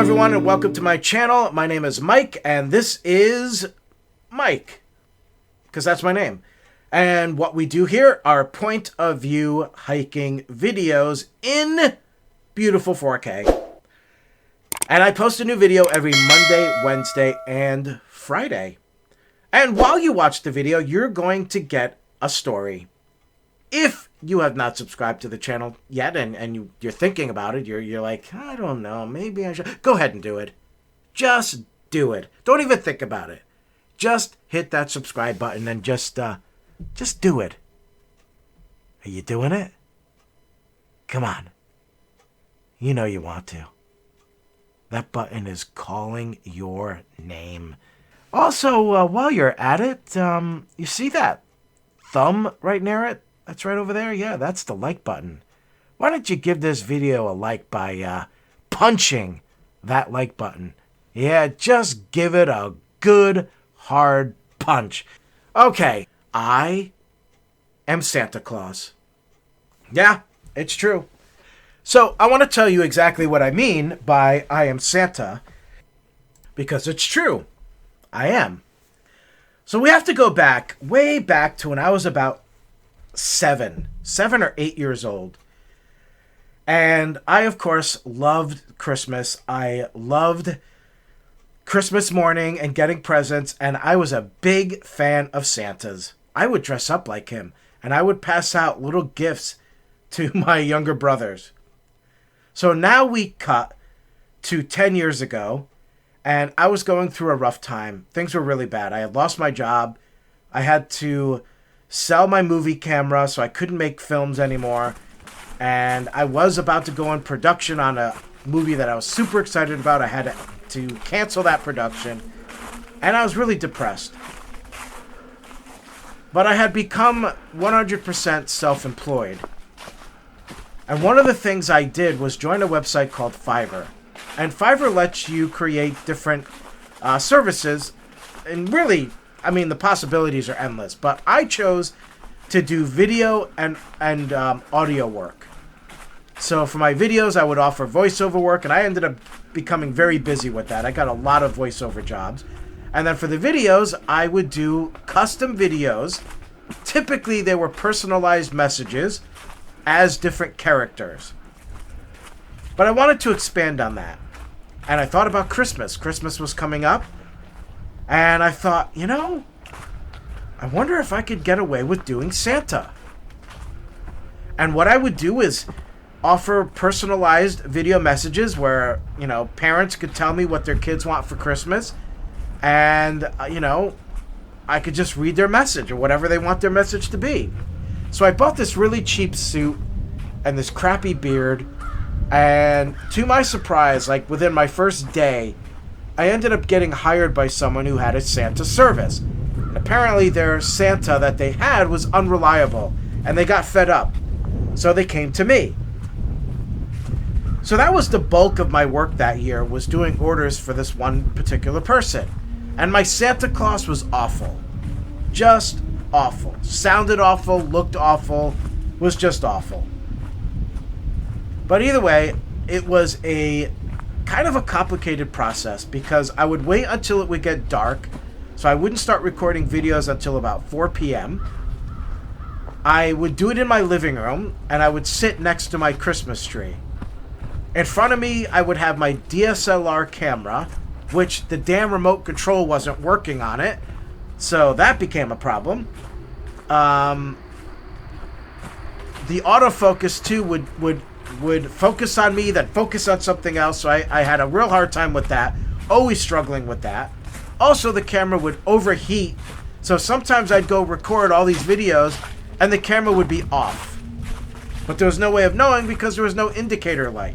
everyone, and welcome to my channel. My name is Mike, and this is Mike, because that's my name. And what we do here are point of view hiking videos in beautiful 4K. And I post a new video every Monday, Wednesday, and Friday. And while you watch the video, you're going to get a story. If you have not subscribed to the channel yet and you're thinking about it, you're like, I don't know, maybe I should. Go ahead and do it. Just do it. Don't even think about it. Just hit that subscribe button and just do it. Are you doing it? Come on. You know you want to. That button is calling your name. Also, while you're at it, you see that thumb right near it? That's right over there? Yeah, that's the like button. Why don't you give this video a like by punching that like button? Yeah, just give it a good, hard punch. Okay, I am Santa Claus. Yeah, it's true. So, I want to tell you exactly what I mean by I am Santa, because it's true. I am. So we have to go back, way back to when I was about 7 or 8 years old. And I, of course, loved Christmas. I loved Christmas morning and getting presents, and I was a big fan of Santa's. I would dress up like him, and I would pass out little gifts to my younger brothers. So now we cut to 10 years ago, and I was going through a rough time. Things were really bad. I had lost my job. I had to sell my movie camera, so I couldn't make films anymore. And I was about to go in production on a movie that I was super excited about. I had to cancel that production. And I was really depressed. But I had become 100% self-employed. And one of the things I did was join a website called Fiverr. And Fiverr lets you create different services. And really, I mean, the possibilities are endless. But I chose to do video and audio work. So for my videos, I would offer voiceover work. And I ended up becoming very busy with that. I got a lot of voiceover jobs. And then for the videos, I would do custom videos. Typically, they were personalized messages as different characters. But I wanted to expand on that. And I thought about Christmas. Christmas was coming up. And I thought, you know, I wonder if I could get away with doing Santa. And what I would do is offer personalized video messages where, you know, parents could tell me what their kids want for Christmas. And, you know, I could just read their message or whatever they want their message to be. So I bought this really cheap suit and this crappy beard. And to my surprise, like within my first day, I ended up getting hired by someone who had a Santa service. And apparently their Santa that they had was unreliable, and they got fed up. So they came to me. So that was the bulk of my work that year, was doing orders for this one particular person. And my Santa Claus was awful. Just awful. Sounded awful, looked awful, was just awful. But either way, it was a kind of a complicated process because I would wait until it would get dark. So I wouldn't start recording videos until about 4 p.m. I would do it in my living room, and I would sit next to my Christmas tree. In front of me, I would have my DSLR camera, which the damn remote control wasn't working on it. So that became a problem. The autofocus, too, would focus on me, then focus on something else. So I had a real hard time with that. Always struggling with that. Also, the camera would overheat. So sometimes I'd go record all these videos, and the camera would be off. But there was no way of knowing because there was no indicator light.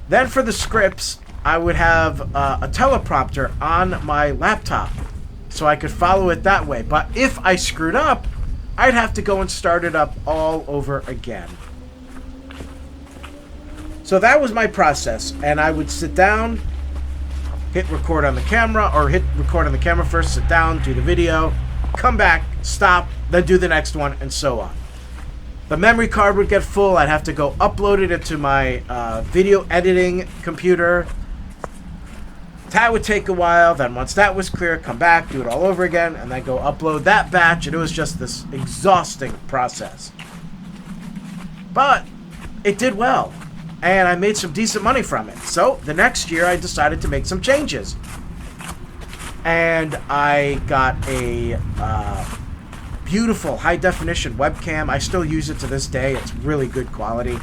Then for the scripts, I would have a teleprompter on my laptop so I could follow it that way. But if I screwed up, I'd have to go and start it up all over again. So that was my process. And I would sit down, hit record on the camera, or hit record on the camera first, sit down, do the video, come back, stop, then do the next one, and so on. the memory card would get full. I'd have to go upload it into my video editing computer. That would take a while. Then once that was clear, come back, do it all over again, and then go upload that batch. And it was just this exhausting process. But it did well, and I made some decent money from it. So the next year, I decided to make some changes. And I got a beautiful high-definition webcam. I still use it to this day. It's really good quality.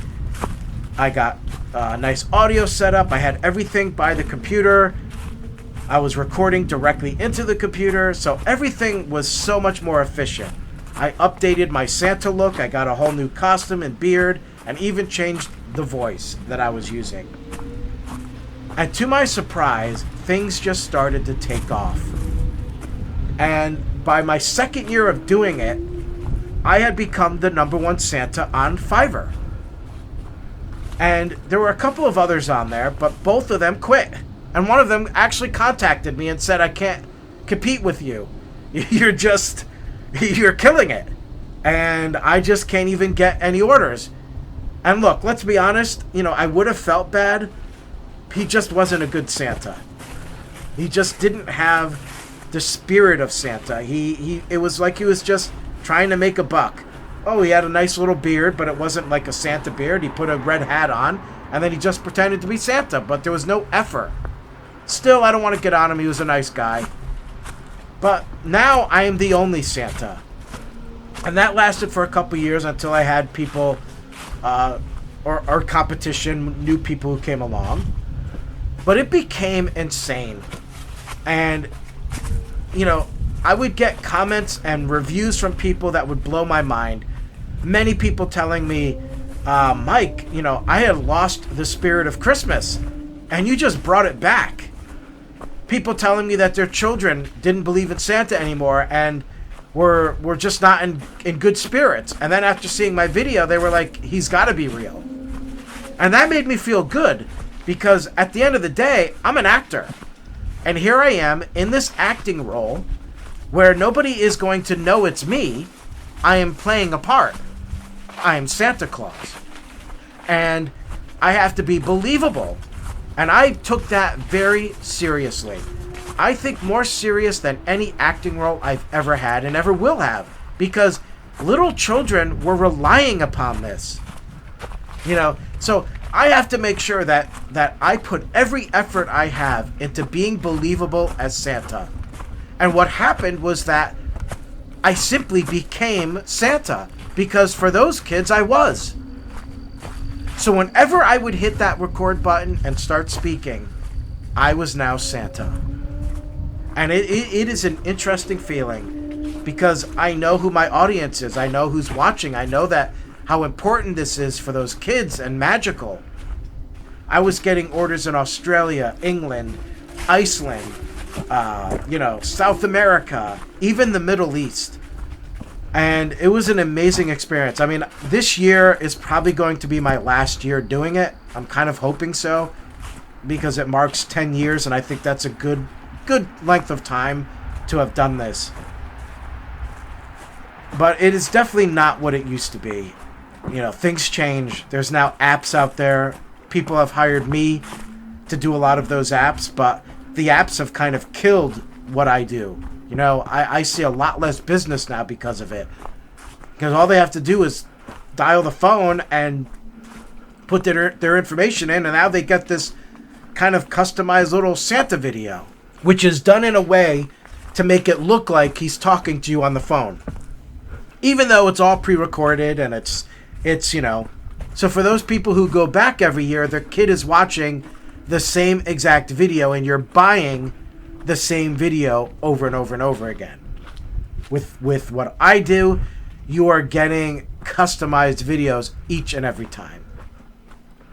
I got a nice audio setup. I had everything by the computer. I was recording directly into the computer, so everything was so much more efficient. I updated my Santa look. I got a whole new costume and beard, and even changed the voice that I was using. And to my surprise, things just started to take off. And by my second year of doing it, I had become the #1 Santa on Fiverr. And there were a couple of others on there, but both of them quit. And one of them actually contacted me and said, I can't compete with you. You're killing it. And I just can't even get any orders. And look, let's be honest, I would have felt bad. He just wasn't a good Santa. He just didn't have the spirit of Santa. It was like he was just trying to make a buck. Oh, he had a nice little beard, but it wasn't like a Santa beard. He put a red hat on, and then he just pretended to be Santa, but there was no effort. Still, I don't want to get on him. He was a nice guy. But now I am the only Santa. And that lasted for a couple years until I had people, or competition, new people who came along. But it became insane. And, I would get comments and reviews from people that would blow my mind. Many people telling me, Mike, I had lost the spirit of Christmas, and you just brought it back. People telling me that their children didn't believe in Santa anymore and were just not in good spirits. And then after seeing my video, they were like, he's got to be real. And that made me feel good, because at the end of the day, I'm an actor. And here I am in this acting role where nobody is going to know it's me. I am playing a part. I am Santa Claus. And I have to be believable. And I took that very seriously. I think more serious than any acting role I've ever had and ever will have. Because little children were relying upon this. So I have to make sure that I put every effort I have into being believable as Santa. And what happened was that I simply became Santa. Because for those kids, I was. So whenever I would hit that record button and start speaking, I was now Santa. And it is an interesting feeling, because I know who my audience is. I know who's watching. I know that how important this is for those kids and magical. I was getting orders in Australia, England, Iceland, South America, even the Middle East. And it was an amazing experience. I mean, this year is probably going to be my last year doing it. I'm kind of hoping so, because it marks 10 years, and I think that's a good length of time to have done this. But it is definitely not what it used to be. Things change. There's now apps out there. People have hired me to do a lot of those apps, but the apps have kind of killed what I do. I see a lot less business now because of it. Because all they have to do is dial the phone and put their information in, and now they get this kind of customized little Santa video, which is done in a way to make it look like he's talking to you on the phone. Even though it's all pre-recorded and it's So for those people who go back every year, their kid is watching the same exact video, and you're buying the same video over and over and over again. With what I do, you are getting customized videos each and every time.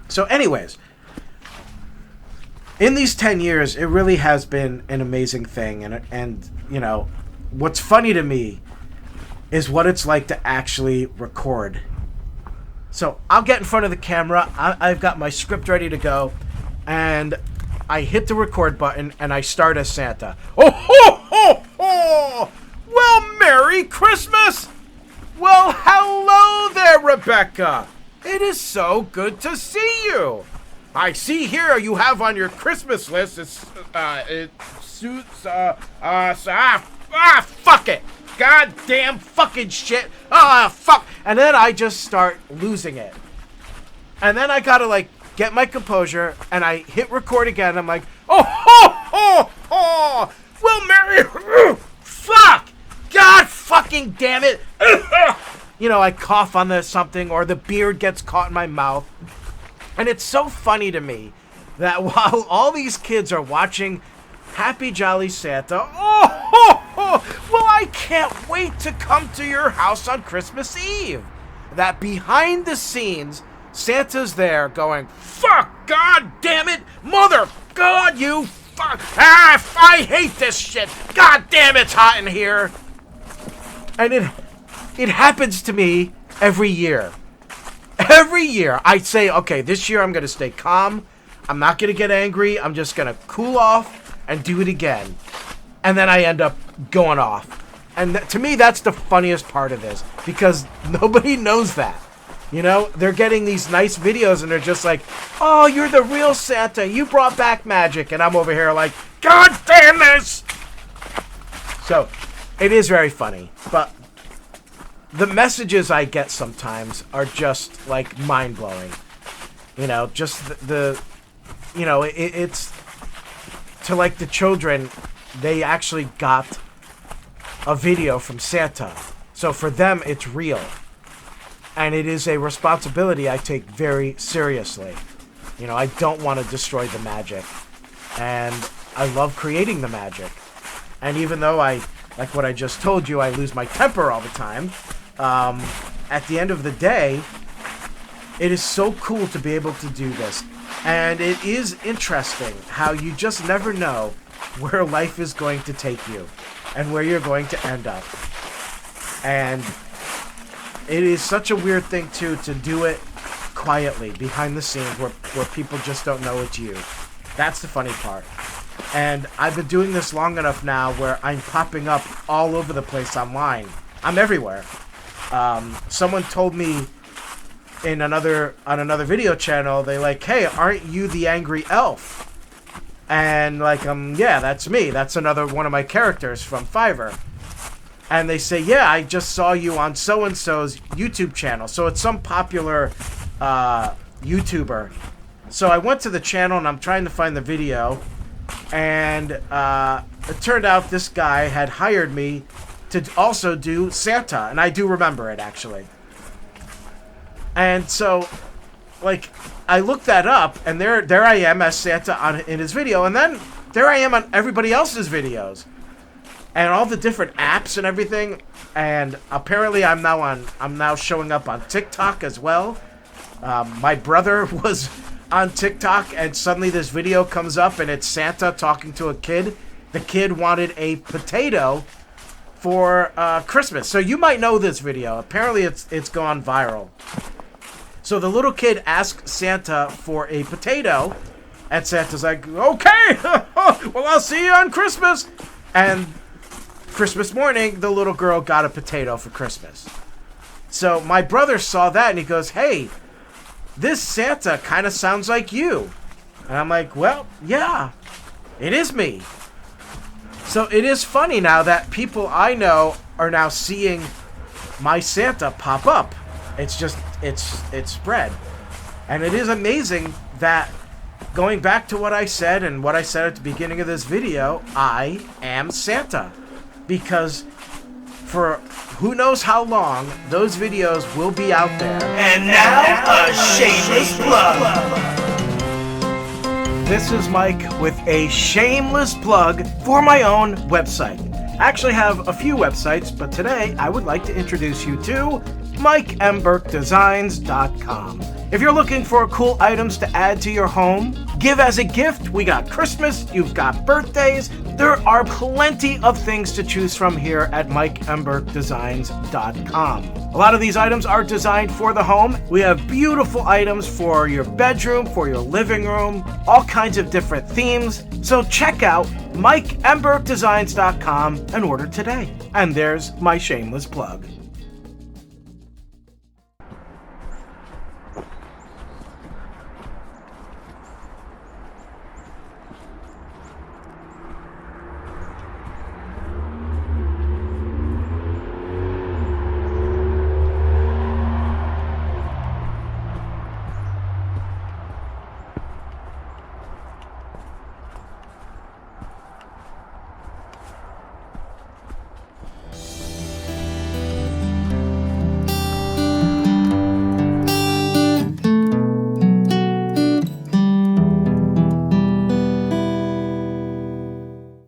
So anyways, in these 10 years, it really has been an amazing thing. And what's funny to me is what it's like to actually record. So I'll get in front of the camera. I've got my script ready to go. And I hit the record button, and I start as Santa. Oh, ho, ho, ho! Well, Merry Christmas! Well, hello there! there, Rebecca. It is so good to see you. I see here you have on your Christmas list, it suits, fuck it. Goddamn fucking shit. Fuck. And then I just start losing it. And then I gotta, like, get my composure, and I hit record again, and I'm like, Will Mary, fuck. God fucking damn it. You know, I cough on the something, or the beard gets caught in my mouth. And it's so funny to me that while all these kids are watching Happy Jolly Santa, well, I can't wait to come to your house on Christmas Eve. That behind the scenes, Santa's there going, fuck, god damn it, mother, god, you fuck, I hate this shit, god damn it's hot in here. And it happens to me every year. Every year, I say, okay, this year I'm going to stay calm. I'm not going to get angry. I'm just going to cool off and do it again. And then I end up going off. And to me, that's the funniest part of this. Because nobody knows that. You know, they're getting these nice videos and they're just like, oh, you're the real Santa. You brought back magic. And I'm over here like, god damn this. So, it is very funny. But the messages I get sometimes are just, like, mind-blowing. You know, just it's to, like, the children, they actually got a video from Santa. So for them, it's real. And it is a responsibility I take very seriously. You know, I don't want to destroy the magic. And I love creating the magic. And even though like what I just told you, I lose my temper all the time, at the end of the day, it is so cool to be able to do this. And it is interesting how you just never know where life is going to take you and where you're going to end up. And it is such a weird thing, too, to do it quietly, behind the scenes, where people just don't know it's you. That's the funny part. And I've been doing this long enough now where I'm popping up all over the place online. I'm everywhere. Someone told me on another video channel, they like, hey, aren't you the angry elf? And like, yeah, that's me. That's another one of my characters from Fiverr. And they say, yeah, I just saw you on so-and-so's YouTube channel. So it's some popular YouTuber. So I went to the channel and I'm trying to find the video. And it turned out this guy had hired me to also do Santa. And I do remember it, actually. And so, like, I looked that up, and there I am as Santa in his video, and then there I am on everybody else's videos, and all the different apps and everything. And apparently, I'm now showing up on TikTok as well. My brother was on TikTok, and suddenly this video comes up, and it's Santa talking to a kid. The kid wanted a potato for Christmas, so you might know this video. Apparently, it's gone viral. So the little kid asks Santa for a potato, and Santa's like, okay, well, I'll see you on Christmas. And Christmas morning, the little girl got a potato for Christmas. So my brother saw that, and he goes, hey, this Santa kind of sounds like you. And I'm like, well, yeah, it is me. So it is funny now that people I know are now seeing my Santa pop up. It's just, it's spread. And it is amazing that, going back to what I said and what I said at the beginning of this video, I am Santa. Because for who knows how long, those videos will be out there. And now, a shameless plug. This is Mike with a shameless plug for my own website. I actually have a few websites, but today I would like to introduce you to MikeMBurkeDesigns.com. If you're looking for cool items to add to your home, give as a gift, we got Christmas, you've got birthdays, there are plenty of things to choose from here at MikeMBurkeDesigns.com. A lot of these items are designed for the home. We have beautiful items for your bedroom, for your living room, all kinds of different themes. So check out MikeMBurkeDesigns.com and order today. And there's my shameless plug.